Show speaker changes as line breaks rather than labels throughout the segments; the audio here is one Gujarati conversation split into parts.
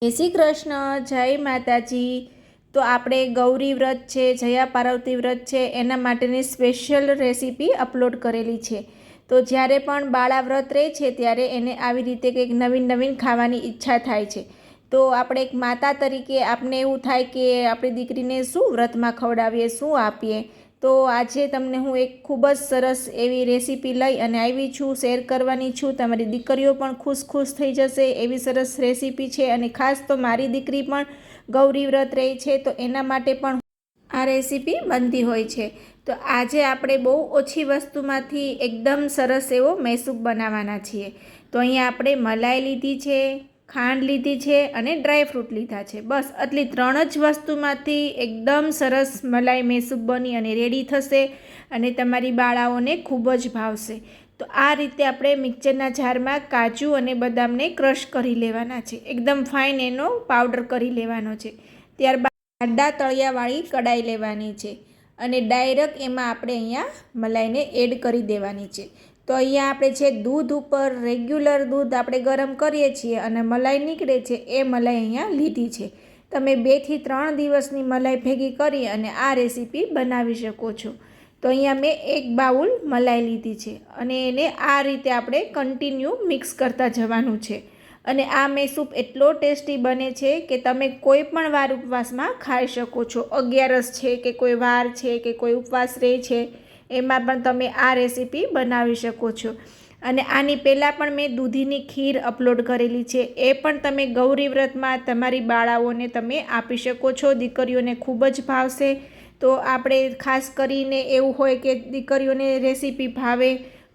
જય શ્રી કૃષ્ણ, જય માતાજી। તો આપણે ગૌરી વ્રત છે, જયા પાર્વતી વ્રત છે, એના માટેની સ્પેશિયલ રેસીપી અપલોડ કરેલી છે। તો જ્યારે પણ બાળા વ્રત રહે છે ત્યારે એને આવી રીતે કંઈક નવીન નવીન ખાવાની ઈચ્છા થાય છે। તો આપણે એક માતા તરીકે આપને એવું થાય કે આપણી દીકરીને શું વ્રતમાં ખવડાવીએ, શું આપીએ। તો આજે તમને હું એક ખૂબ જ સરસ એવી રેસીપી લઈ અને આવી છું, શેર કરવાની છું। તમારી દીકરીઓ પણ ખુશ થઈ જશે એવી સરસ રેસીપી છે। અને ખાસ તો મારી દીકરી પણ ગૌરી વ્રત રહે છે તો એના માટે પણ આ રેસીપી બનતી હોય છે। તો આજે આપણે બહુ ઓછી વસ્તુમાંથી એકદમ સરસ એવો મૈસૂબ બનાવવાના છીએ। તો અહીંયા આપણે મલાઈ લીધી છે, ખાંડ લીધી છે અને ડ્રાયફ્રૂટ લીધા છે। બસ આટલી ત્રણ જ વસ્તુમાંથી એકદમ સરસ મલાઈ મૈસૂબ બની અને રેડી થશે અને તમારી બાળાઓને ખૂબ જ ભાવશે। તો આ રીતે આપણે મિક્સરના જારમાં કાજુ અને બદામને ક્રશ કરી લેવાના છે, એકદમ ફાઇન એનો પાવડર કરી લેવાનો છે। ત્યારબાદ જાડા તળિયાવાળી કડાઈ લેવાની છે અને ડાયરેક્ટ એમાં આપણે અહીંયા મલાઈને એડ કરી દેવાની છે। તો અહીંયા આપણે જે દૂધ ઉપર રેગ્યુલર દૂધ આપણે ગરમ કરીએ છીએ અને મલાઈ નીકળે છે એ મલાઈ અહીંયા લીધી છે। તમે 2 થી 3 દિવસની મલાઈ ભેગી કરી અને આ રેસીપી બનાવી શકો છો। તો અહીંયા મેં 1 બાઉલ મલાઈ લીધી છે અને એને આ રીતે આપણે કન્ટિન્યુ મિક્સ કરતા જવાનું છે। અને આ મૈસૂબ એટલો ટેસ્ટી બને છે કે તમે કોઈ પણ વાર ઉપવાસમાં ખાઈ શકો છો। 11 છે કે કોઈ વાર છે કે કોઈ ઉપવાસ રહે છે એમાં પણ તમે આ રેસીપી બનાવી શકો છો। અને આની પહેલાં પણ મેં દૂધીની ખીર અપલોડ કરેલી છે, એ પણ તમે ગૌરી વ્રતમાં તમારી બાળાઓને તમે આપી શકો છો, દીકરીઓને ખૂબ જ ભાવશે। તો આપણે ખાસ કરીને એવું હોય કે દીકરીઓને રેસીપી ભાવે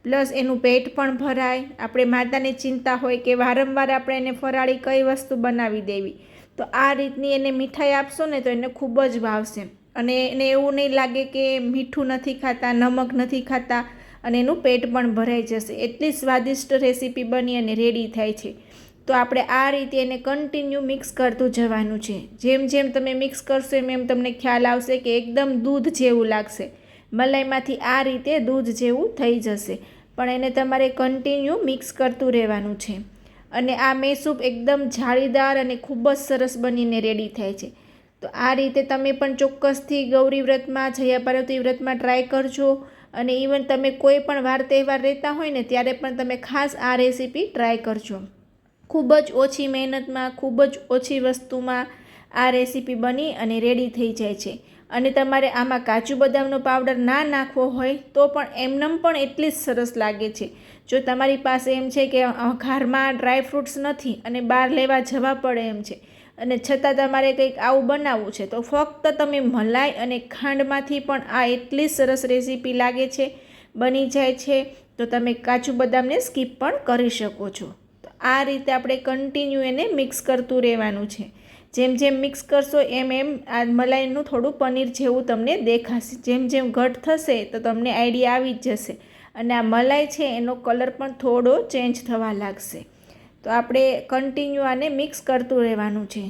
પ્લસ એનું પેટ પણ ભરાય। આપણે માતાને ચિંતા હોય કે વારંવાર આપણે એને ફરાળી કઈ વસ્તુ બનાવી દેવી, તો આ રીતની એને મીઠાઈ આપશો ને તો એને ખૂબ જ ભાવશે અને એને એવું નહીં લાગે કે મીઠું નથી ખાતા, નમક નથી ખાતા અને એનું પેટ પણ ભરાઈ જશે। એટલી સ્વાદિષ્ટ રેસીપી બની અને રેડી થાય છે। તો આપણે આ રીતે એને કન્ટિન્યુ મિક્સ કરતું જવાનું છે। જેમ જેમ તમે મિક્સ કરશો એમ તમને ખ્યાલ આવશે કે એકદમ દૂધ જેવું લાગશે, મલાઈમાંથી આ રીતે દૂધ જેવું થઈ જશે, પણ એને તમારે કન્ટિન્યુ મિક્સ કરતું રહેવાનું છે। અને આ મૈસૂબ એકદમ જાળીદાર અને ખૂબ જ સરસ બનીને રેડી થાય છે। તો આ રીતે તમે પણ ચોક્કસથી ગૌરી વ્રતમાં, જયા પાર્વતી વ્રતમાં ટ્રાય કરજો। અને ઇવન તમે કોઈ પણ વાર તહેવાર રહેતા હોય ને ત્યારે પણ તમે ખાસ આ રેસીપી ટ્રાય કરજો। ખૂબ જ ઓછી મહેનતમાં, ખૂબ જ ઓછી વસ્તુમાં આ રેસીપી બની અને રેડી થઈ જાય છે। અને તમારે આમાં કાજુ બદામનો પાવડર ના નાખવો હોય તો પણ એમનેમ પણ એટલી જ સરસ લાગે છે। જો તમારી પાસે એમ છે કે ઘરમાં ડ્રાયફ્રૂટ્સ નથી અને બહાર લેવા જવા પડે એમ છે અને છતાં તમારે કંઈક આવું બનાવવું છે, તો ફક્ત તમે મલાઈ અને ખાંડમાંથી પણ આ એટલી સરસ રેસીપી લાગે છે, બની જાય છે। તો તમે કાજુ બદામને સ્કીપ પણ કરી શકો છો। તો આ રીતે આપણે કન્ટિન્યુ એને મિક્સ કરતું રહેવાનું છે। જેમ જેમ મિક્સ કરશો એમ એમ આ મલાઈનું થોડું પનીર જેવું તમને દેખાશે। જેમ જેમ ઘટ થશે તો તમને આઈડિયા આવી જ જશે અને આ મલાઈ છે એનો કલર પણ થોડો ચેન્જ થવા લાગશે। તો આપણે કન્ટિન્યુ આને મિક્સ કરતું રહેવાનું છે।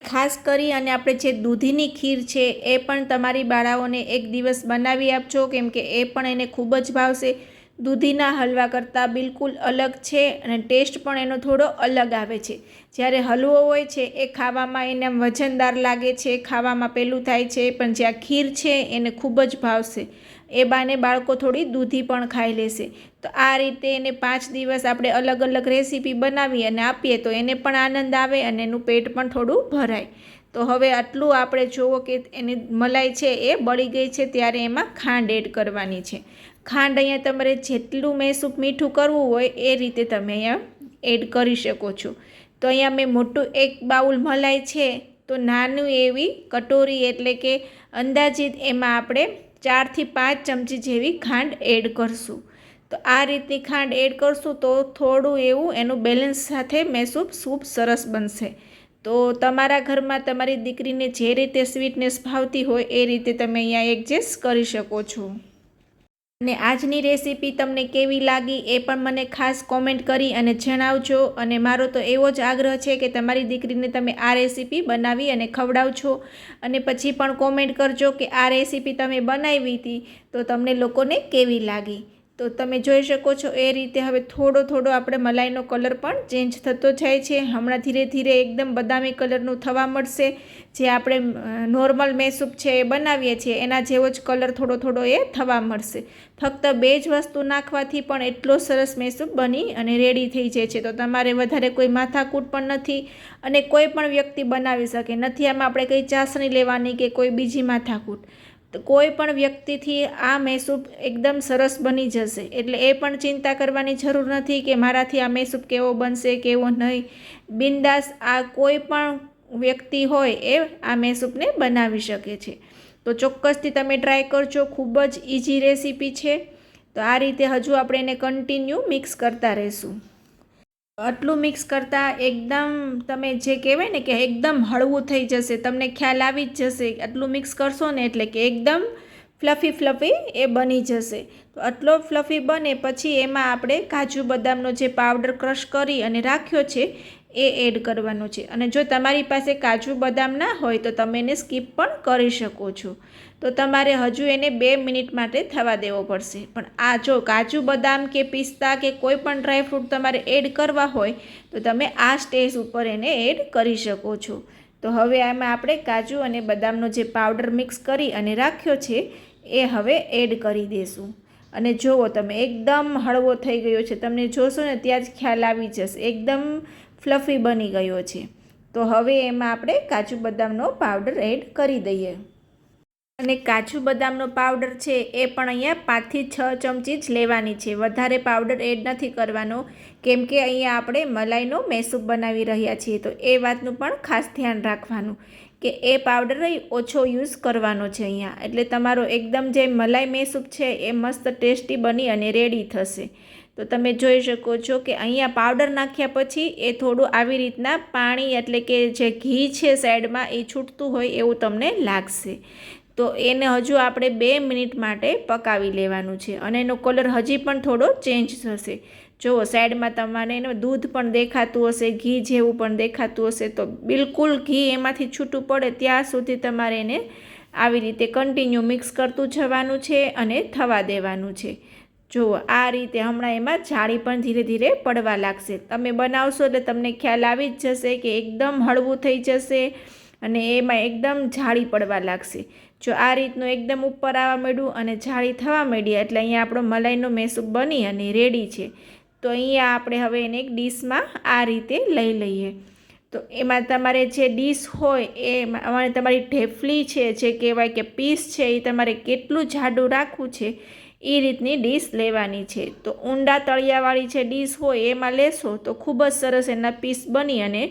ખાસ કરી અને આપણે જે દૂધીની ખીર છે એ પણ તમારી બાળાઓને એક દિવસ બનાવી આપજો, કેમ કે એ પણ એને ખૂબ જ ભાવશે। દૂધીના હલવા કરતાં બિલકુલ અલગ છે અને ટેસ્ટ પણ એનો થોડો અલગ આવે છે। જ્યારે હલવો હોય છે એ ખાવામાં એને વજનદાર લાગે છે, ખાવામાં પેલું થાય છે, પણ જે આ ખીર છે એને ખૂબ જ ભાવશે। એ બાને બાળકો થોડી દૂધી પણ ખાઈ લેશે। તો આ રીતે એને 5 દિવસ આપણે અલગ અલગ રેસીપી બનાવી અને આપીએ તો એને પણ આનંદ આવે અને એનું પેટ પણ થોડું ભરાય। તો હવે આટલું આપણે જોવો કે એની મલાઈ છે એ બળી ગઈ છે ત્યારે એમાં ખાંડ એડ કરવાની છે। ખાંડ અહીંયા તમારે જેટલું મૈસૂબ મીઠું કરવું હોય એ રીતે તમે અહીંયા એડ કરી શકો છો। તો અહીંયા મેં મોટું 1 બાઉલ મલાઈ છે તો નાનું એવી કટોરી એટલે કે અંદાજિત એમાં આપણે 4 થી 5 ચમચી જેવી ખાંડ એડ કરશું। તો આ રીતની ખાંડ એડ કરશું તો થોડું એવું એનું બેલેન્સ સાથે મૈસૂબ સૂપ સરસ બનશે। તો તમારા ઘરમાં તમારી દીકરીને જે રીતે સ્વીટનેસ ભાવતી હોય એ રીતે તમે અહીંયા એડજસ્ટ કરી શકો છો। અને આજની રેસીપી તમને કેવી લાગી એ પણ મને ખાસ કોમેન્ટ કરી અને જણાવજો। અને મારો તો એવો જ આગ્રહ છે કે તમારી દીકરીને તમે આ રેસીપી બનાવી અને ખવડાવજો અને પછી પણ કોમેન્ટ કરજો કે આ રેસીપી તમે બનાવી હતી તો તમને લોકોને કેવી લાગી। તો તમે જોઈ શકો છો એ રીતે હવે થોડો થોડો આપણે મલાઈનો કલર પણ ચેન્જ થતો જાય છે. હમણાં ધીરે ધીરે એકદમ બદામી કલરનું થવા મળશે. જે આપણે નોર્મલ મેસૂપ છે એ બનાવીએ છીએ એના જેવો જ કલર થોડો થોડો એ થવા મળશે. ફક્ત 2 જ વસ્તુ નાખવાથી પણ એટલો સરસ મેસૂપ બની અને રેડી થઈ જાય છે. તો તમારે વધારે કોઈ માથાકૂટ પણ નથી અને કોઈ પણ વ્યક્તિ બનાવી શકે નથી. આમાં આપણે કંઈ ચાસણી લેવાની કે કોઈ બીજી માથાકૂટ. તો કોઈ પણ વ્યક્તિથી આ મેસૂપ એકદમ સરસ બની જશે. એટલે એ પણ ચિંતા કરવાની જરૂર નથી કે મારાથી આ મેસૂપ કેવો બનશે કેવો નહીં. બિંદાસ આ કોઈ પણ વ્યક્તિ હોય એ આ મેસૂપને બનાવી શકે છે. તો ચોક્કસથી તમે ટ્રાય કરજો. ખૂબ જ ઇઝી રેસીપી છે. તો આ રીતે હજુ આપણે એને કન્ટિન્યુ મિક્સ કરતા રહીશું. આટલું મિક્સ કરતાં એકદમ તમે જે કહેવાય ને કે એકદમ હળવું થઈ જશે. તમને ખ્યાલ આવી જ જશે આટલું મિક્સ કરશો ને એટલે કે એકદમ ફ્લફી એ બની જશે. તો આટલો ફ્લફી બને પછી એમાં આપણે કાજુ બદામનો જે પાવડર ક્રશ કરી અને રાખ્યો છે એ એડ કરવાનો છે. અને જો તમારી પાસે કાજુ બદામ ના હોય તો તમે એને સ્કીપ પણ કરી શકો છો. તો તમારે હજુ એને 2 મિનિટ માટે થવા દેવો પડશે. પણ આ જો કાજુ બદામ કે પિસ્તા કે કોઈ પણ ડ્રાયફ્રૂટ તમારે એડ કરવા હોય તો તમે આ સ્ટેજ ઉપર એને એડ કરી શકો છો. તો હવે આમાં આપણે કાજુ અને બદામનો જે પાવડર મિક્સ કરી અને રાખ્યો છે એ હવે એડ કરી દઈશું. અને જુઓ તમે એકદમ હળવો થઈ ગયો છે. તમને જોશો ને ત્યાં જ ખ્યાલ આવી જશે એકદમ ફ્લફી બની ગયો છે. તો હવે એમાં આપણે કાજુ બદામનો પાવડર એડ કરી દઈએ. અને કાજુ બદામનો પાવડર છે એ પણ અહીંયા 5 થી 6 ચમચી જ લેવાની છે. વધારે પાવડર એડ નથી કરવાનો કેમ કે અહીંયા આપણે મલાઈનો મેસૂપ બનાવી રહ્યા છીએ. તો એ વાતનું પણ ખાસ ધ્યાન રાખવાનું કે એ પાવડર ઓછો યુઝ કરવાનો છે અહીંયા. એટલે તમારો એકદમ જે મલાઈ મેસૂપ છે એ મસ્ત ટેસ્ટી બની અને રેડી થશે. તો તમે જોઈ શકો છો કે અહીંયા પાવડર નાખ્યા પછી એ થોડું આવી રીતના પાણી એટલે કે જે ઘી છે સાઈડમાં એ છૂટતું હોય એવું તમને લાગશે. તો એને હજુ આપણે 2 મિનિટ માટે પકાવી લેવાનું છે. અને એનો કલર હજી પણ થોડો ચેન્જ થશે. જુઓ સાઈડમાં તમારે એનું દૂધ પણ દેખાતું હશે, ઘી જેવું પણ દેખાતું હશે. તો બિલકુલ ઘી એમાંથી છૂટું પડે ત્યાં સુધી તમારે એને આવી રીતે કન્ટિન્યુ મિક્સ કરતું જવાનું છે અને થવા દેવાનું છે. જુઓ આ રીતે હમણાં એમાં જાળી પણ ધીરે ધીરે પડવા લાગશે. તમે બનાવશો એટલે તમને ખ્યાલ આવી જ જશે કે એકદમ હળવું થઈ જશે અને એમાં એકદમ જાળી પડવા લાગશે. જો આ રીતનું એકદમ ઉપર આવવા માંડ્યું અને જાળી થવા માંડી એટલે અહીંયા આપણો મલાઈનો મેસૂપ બની અને રેડી છે. તો અહીંયા આપણે હવે એને એક ડીશમાં આ રીતે લઈ લઈએ. તો એમાં તમારે જે ડીશ હોય એ તમારી ઢેફલી છે જે કહેવાય કે પીસ છે એ તમારે કેટલું જાડું રાખવું છે એ રીતની ડીશ લેવાની છે. તો ઊંડા તળિયાવાળી જે ડીશ હોય એમાં લેશો તો ખૂબ જ સરસ એના પીસ બની અને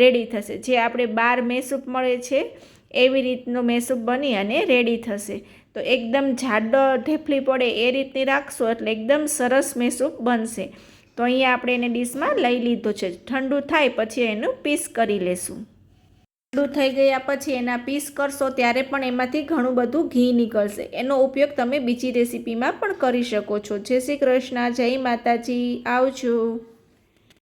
રેડી થશે. જે આપણે બહાર મેસૂપ મળે છે એવી રીતનો મેસૂપ બની અને રેડી થશે. તો એકદમ જાડો ઢેફલી પડે એ રીતની રાખશો એટલે એકદમ સરસ મેસૂપ બનશે. તો અહીંયા આપણે એને ડીશમાં લઈ લીધો છે. ઠંડુ થાય પછી એનું પીસ કરી લેશું. ઠંડુ થઈ ગયા પછી એના પીસ કરશો ત્યારે પણ એમાંથી ઘણું બધું ઘી નીકળશે. એનો ઉપયોગ તમે બીજી રેસીપીમાં પણ કરી શકો છો. જય શ્રી કૃષ્ણ, જય માતાજી, આવજો.